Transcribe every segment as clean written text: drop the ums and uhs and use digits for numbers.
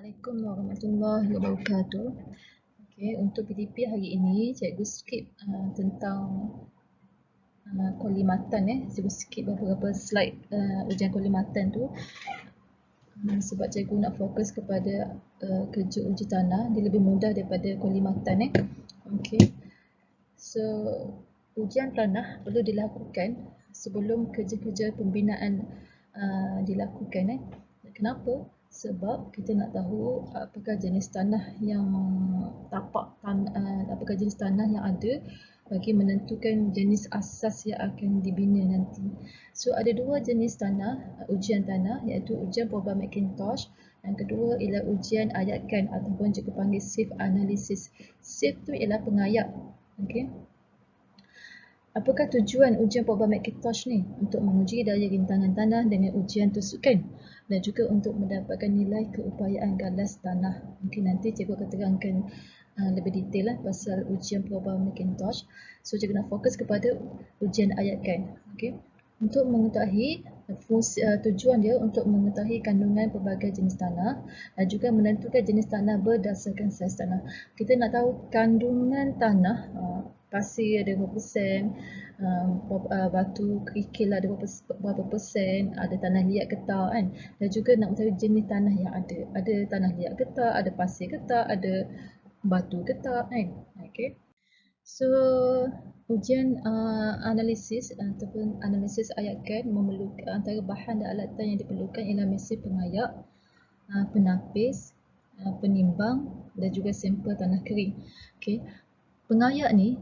Assalamualaikum warahmatullahi wabarakatuh. Okey, untuk PDP hari ini cikgu skip tentang kolimatan Cikgu skip beberapa slide ujian kolimatan tu sebab cikgu nak fokus kepada kerja uji tanah. Dia lebih mudah daripada kolimatan Okey. So ujian tanah perlu dilakukan sebelum kerja-kerja pembinaan dilakukan Kenapa? Sebab kita nak tahu apakah jenis tanah yang apakah jenis tanah yang ada bagi menentukan jenis asas yang akan dibina nanti. So ada dua jenis tanah, ujian tanah, iaitu ujian Probam Macintosh. Yang kedua ialah ujian ayatkan ataupun juga panggil SIF analysis. SIF tu ialah pengayak. Okey. Apakah tujuan ujian Probam Macintosh ni? Untuk menguji daya rintangan tanah dengan ujian tusukan dan juga untuk mendapatkan nilai keupayaan galas tanah. Mungkin nanti cikgu akan terangkan lebih detail pasal ujian Probam Macintosh. So cikgu nak fokus kepada ujian ayatkan. Okey. Untuk mengetahui tujuan dia untuk mengetahui kandungan pelbagai jenis tanah dan juga menentukan jenis tanah berdasarkan saiz tanah. Kita nak tahu kandungan tanah, pasir ada berapa persen, batu kerikil ada berapa persen, ada tanah liat ke tak kan. Dan juga nak mengetahui jenis tanah yang ada. Ada tanah liat ke tak, ada pasir ke tak, ada batu ke tak kan. Okey. So ujian analisis ataupun analisis ayatkan memerlukan antara bahan dan alatan yang diperlukan ialah mesin pengayak, penapis, penimbang dan juga sampel tanah kering. Okey. Pengayak ni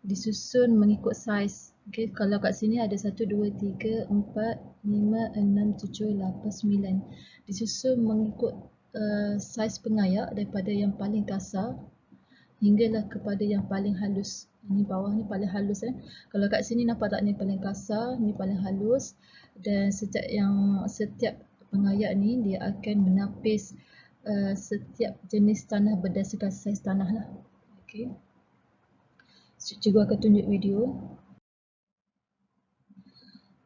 disusun mengikut saiz. Okey, kalau kat sini ada 1 2 3 4 5 6 7 8 9. Disusun mengikut saiz pengayak daripada yang paling kasar hinggalah kepada yang paling halus. Ini bawah ni paling halus Kalau kat sini nampak tak, ni paling kasar, ni paling halus, dan setiap pengayak ni dia akan menapis setiap jenis tanah berdasarkan saiz tanah lah. Okey. Cikgu akan tunjuk video.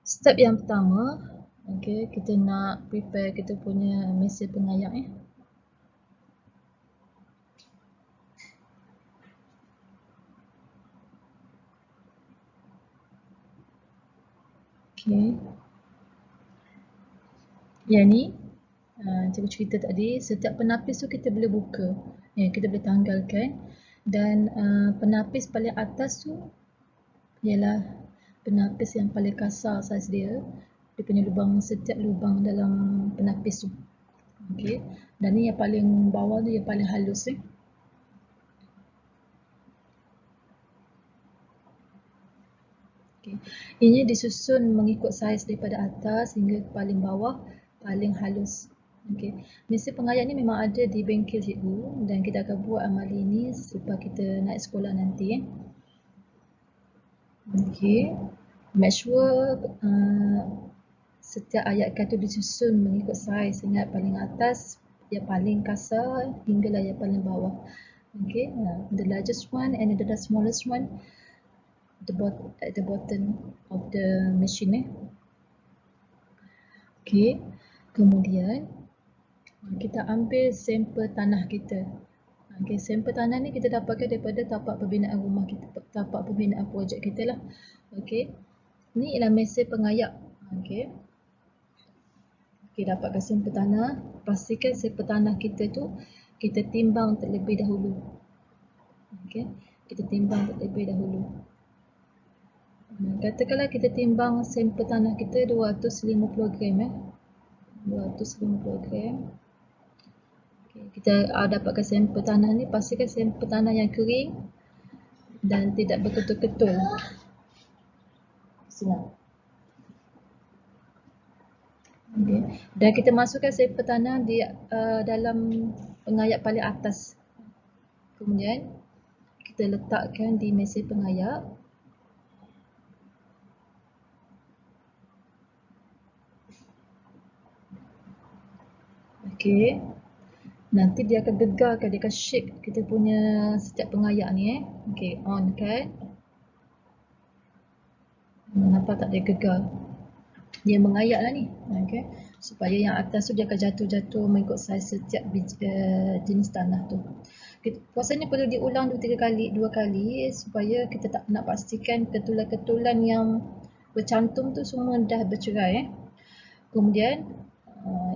Step yang pertama, okey, kita nak prepare kita punya mesin pengayak Okey. Yang ni cikgu cerita tadi, setiap penapis tu kita boleh buka. Kita boleh tanggalkan. Dan penapis paling atas tu ialah penapis yang paling kasar saiz dia. Dia punya lubang, setiap lubang dalam penapis tu. Okey. Dan ni yang paling bawah tu yang paling halus Okay. Ini disusun mengikut saiz daripada atas hingga paling bawah, paling halus. Okey. Mesin pengayak ni memang ada di bengkel cikgu dan kita akan buat amal ini selepas kita naik sekolah nanti Okey. Make sure setiap ayatkan tu disusun mengikut saiz. Ingat paling atas yang paling kasar hinggalah yang paling bawah. Okey. The largest one and the smallest one at the bottom of the machine Okey. Kemudian kita ambil sampel tanah kita. Okey, sampel tanah ni kita dapatkan daripada tapak pembinaan rumah kita, tapak pembinaan projek kita lah. Okey. Ni ialah mesin pengayak. Okey. Okey, dapatkan sampel tanah, pastikan sampel tanah kita tu kita timbang terlebih dahulu. Okey. Kita timbang terlebih dahulu. Katakanlah kita timbang sampel tanah kita 250 gram 250 gram. Okay, kita dapatkan sampel tanah ni, pastikan sampel tanah yang kering dan tidak berketul-ketul. Senang. Okay. Dan kita masukkan sampel tanah di dalam pengayak paling atas. Kemudian kita letakkan di mesin pengayak. Okey. Nanti dia akan gegarkan, dia akan shake kita punya setiap pengayak ni Okey, on kan. Nampak tak dia gegar? Dia mengayak lah ni. Okay. Supaya yang atas tu dia akan jatuh-jatuh mengikut saiz setiap jenis tanah tu. Proses ni perlu diulang 2 kali supaya kita tak nak pastikan ketulan-ketulan yang bercantum tu semua dah bercerai. Kemudian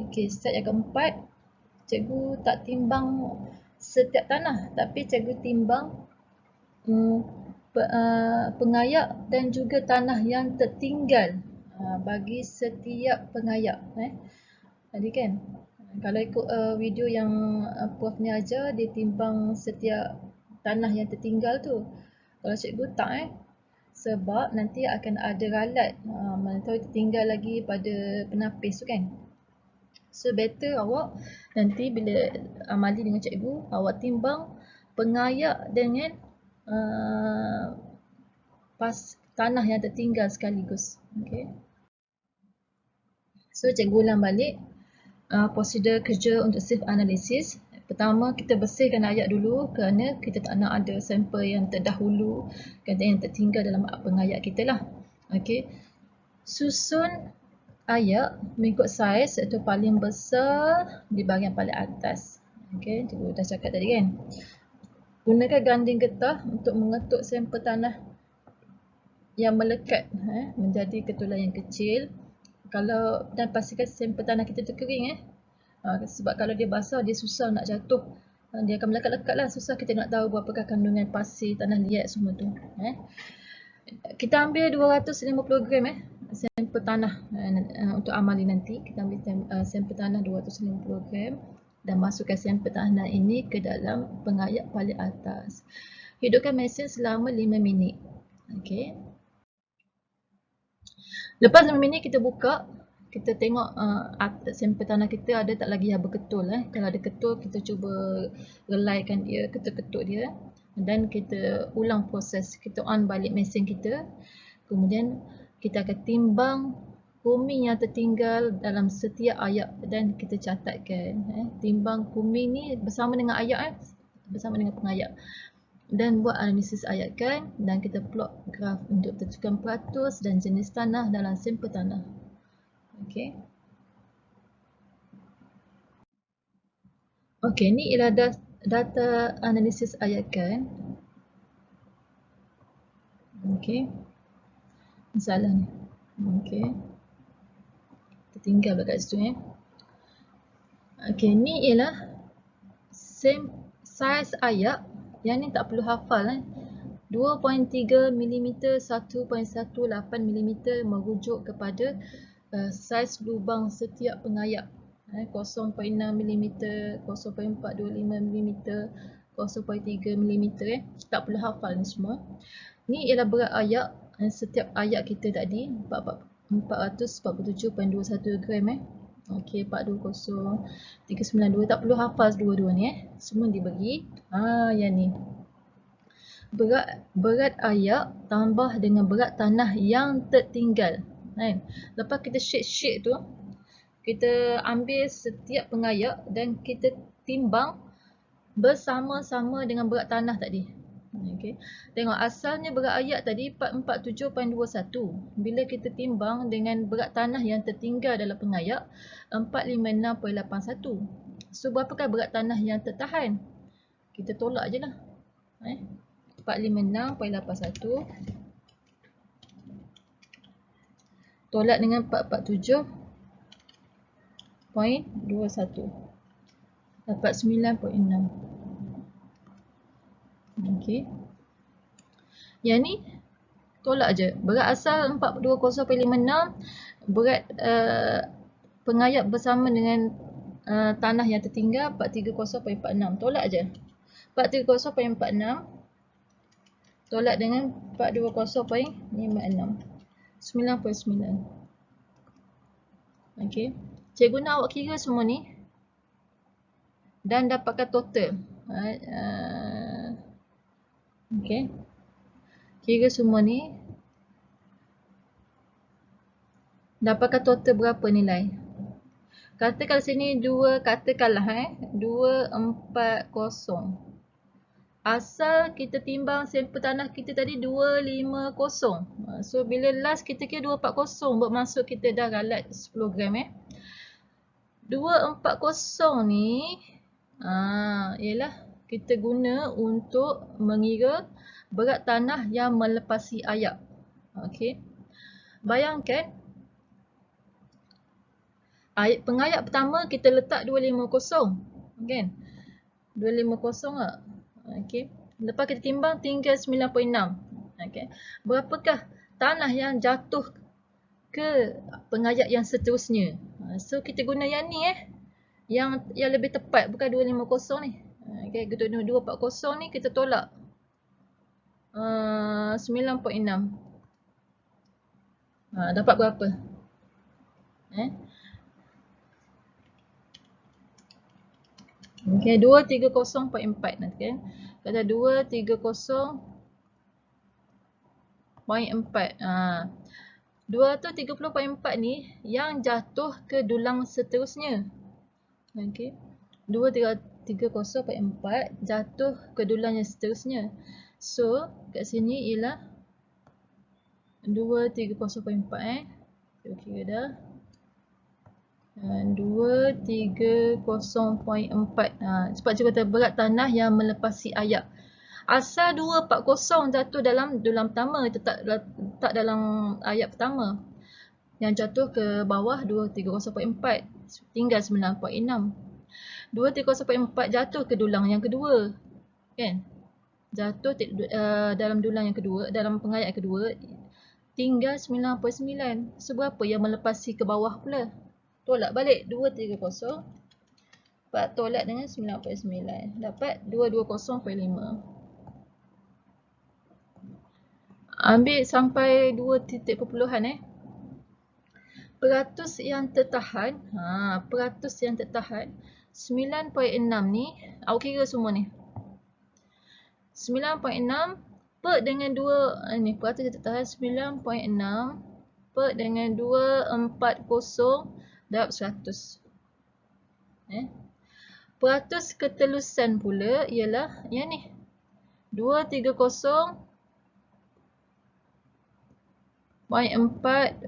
step yang keempat, cikgu tak timbang setiap tanah, tapi cikgu timbang pengayak dan juga tanah yang tertinggal bagi setiap pengayak. Tadi kan, kalau ikut video yang Prof ni ajar, dia timbang setiap tanah yang tertinggal tu. Kalau cikgu tak sebab nanti akan ada ralat, mana tahu tertinggal lagi pada penapis tu kan. So better awak nanti bila amali dengan cikgu, awak timbang pengayak dengan tanah yang tertinggal sekaligus. Okay. So cikgu ulang balik prosedur kerja untuk SIF analysis. Pertama, kita bersihkan ayat dulu kerana kita tak nak ada sampel yang terdahulu yang tertinggal dalam pengayak kita lah. Okay. Susun ayat mengikut saiz iaitu paling besar di bahagian paling atas. Okay, cikgu dah cakap tadi kan. Gunakan ganding getah untuk mengetuk sampel tanah yang melekat menjadi ketulan yang kecil. Kalau dan pastikan sampel tanah kita tu kering sebab kalau dia basah dia susah nak jatuh. Dia akan melekat-lekat lah, susah kita nak tahu berapakah kandungan pasir, tanah liat semua tu. Kita ambil 250 gram sampel tanah untuk amali nanti. Kita ambil sampel tanah 250 gram dan masukkan sampel tanah ini ke dalam pengayak paling atas. Hidupkan mesin selama 5 minit. Okay. Lepas 5 minit kita buka, kita tengok sampel tanah kita ada tak lagi yang berketul. Kalau ada ketul, kita cuba relaikan dia, ketuk-ketuk dia. Dan kita ulang proses, kita on balik mesin kita. Kemudian kita akan timbang kuming yang tertinggal dalam setiap ayat dan kita catatkan. Timbang kuming ni bersama dengan ayat, bersama dengan pengayak. Dan buat analisis ayatkan dan kita plot graf untuk tentukan peratus dan jenis tanah dalam sampel tanah. Okey. Okey, ni ialah data analisis ayatkan. Okey. Masalah ni. Okey. Tertinggal dekat situ Okey, ni ialah saiz ayat. Yang ni tak perlu hafal 2.3 mm 1.18 mm merujuk kepada saiz lubang setiap pengayak 0.6 mm, 0.425 mm, 0.3 mm tak perlu hafal ni semua. Ni ialah berat ayat setiap ayat kita tadi 447.21 gram Okey, 420 392 tak perlu hafal dua-dua ni semua diberi. Yang ni berat ayak tambah dengan berat tanah yang tertinggal. Lepas kita shade tu, kita ambil setiap pengayak dan kita timbang bersama-sama dengan berat tanah tadi. Okay. Tengok asalnya berat ayak tadi 447.21. Bila kita timbang dengan berat tanah yang tertinggal dalam pengayak 456.81. So berapakah berat tanah yang tertahan? Kita tolak je lah. 456.81 tolak dengan 447.21 dapat 9.6. Okey. Yang ni tolak je. Berat asal 420.56, berat pengayak bersama dengan tanah yang tertinggal 430.46. Tolak je. 430.46 tolak dengan 420.56. 9.9. Okey. Cikgu nak awak kira semua ni dan dapatkan total. Okey. Kira semua ni. Dapatkan total berapa nilai? Katakan sini 2, katakanlah 240. Asal kita timbang sampel tanah kita tadi 250. So bila last kita kira 240 bermaksud kita dah ralat 10 gram 240 ni ialah kita guna untuk mengira berat tanah yang melepasi ayak. Okey. Bayangkan pengayak pertama kita letak 250. Kan? 250 tak? Okey. Lepas kita timbang tinggal 9.6. Okey. Berapakah tanah yang jatuh ke pengayak yang seterusnya? So kita guna yang ni yang lebih tepat, bukan 250 ni. Okey, kita guna 240 ni kita tolak 9.6. Dapat berapa? Okey, 230.4 nanti kan. Kata 230.4. 230.4 ni yang jatuh ke dulang seterusnya. Okey. 230.4 jatuh ke dulang yang seterusnya. So, kat sini ialah 230.4 Kita kira dah. 230.4. Sebab dia kata berat tanah yang melepasi ayak. Asal 240 jatuh dalam dulang pertama, letak dalam ayat pertama. Yang jatuh ke bawah 230.4, tinggal 9.6. 230.4 jatuh ke dulang yang kedua. Kan? Jatuh dalam dulang yang kedua, dalam pengayat kedua, tinggal 9.9. Seberapa yang melepasi ke bawah pula? Tolak balik 230. Tolak dengan 9.9. Dapat 220.5. Ambil sampai 2 titik perpuluhan Peratus yang tertahan, peratus yang tertahan 9.6 ni, awak kira semua ni. 9.6 per dengan 2 ni, peratus yang tertahan 9.6 per dengan 240 darab 100. Peratus ketelusan pula ialah yang ni. 230.4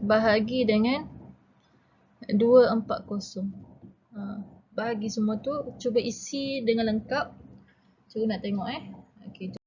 bahagi dengan 240. Bahagi semua tu, cuba isi dengan lengkap. Cuba nak tengok